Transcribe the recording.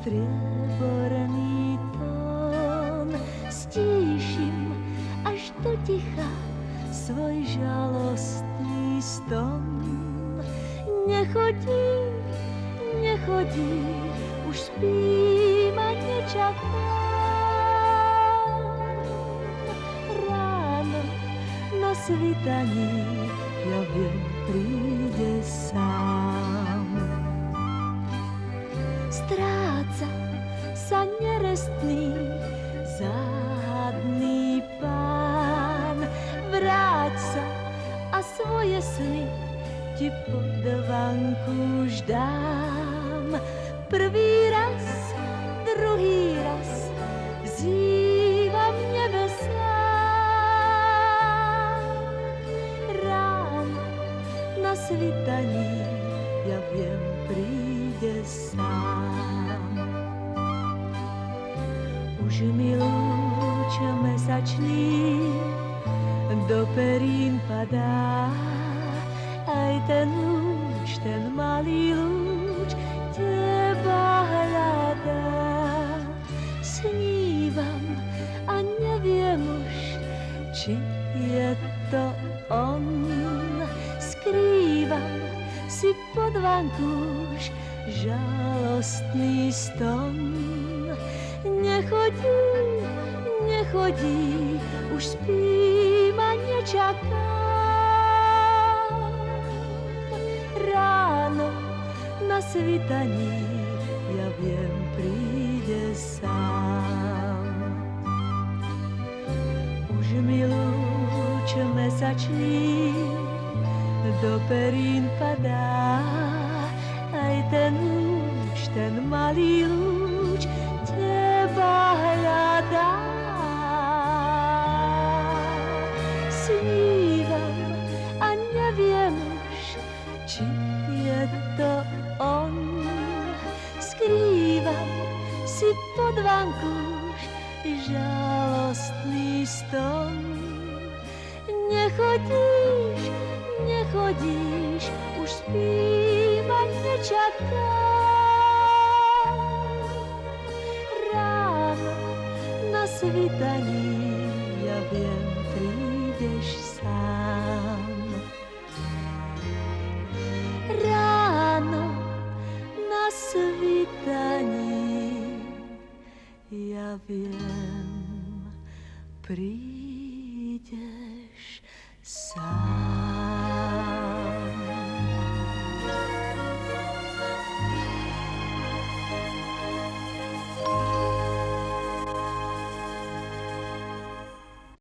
strieborný tón. Stíšim až do ticha svoj žalostný ston. Nechodí, nechodí, už spím a nečakám. Ráno na svitaní, ja viem, príde sám. Stráca sa nerestný, záhadný pán. Vráť sa a svoje sny ti pod vanku už dám. Prvý raz, druhý raz vzývam nebesá. Ráno na svitaní, ja viem, príde sám. Už mi lúč mesačný do perín padá, aj ten lúč, ten malý lúč teba hľadá. Snívam a neviem už, či je to on. Skrývam si pod vankúš žalostný ston. Nechodí, nechodí, už spím a nečakám. Ráno na svitaní, ja viem, príde sám. Už mi lúč mesačný do perín padá, aj ten lúč, ten malý lúč teba hľadá. Snívam a neviem už, či je to on. Skrývam si pod vankúš žalostný ston. Nechodíš, nechodíš, už spím a nečakám. Ráno na svitaní, ja viem, prídeš sám. Ráno na svitaní, ja viem, prídeš sám.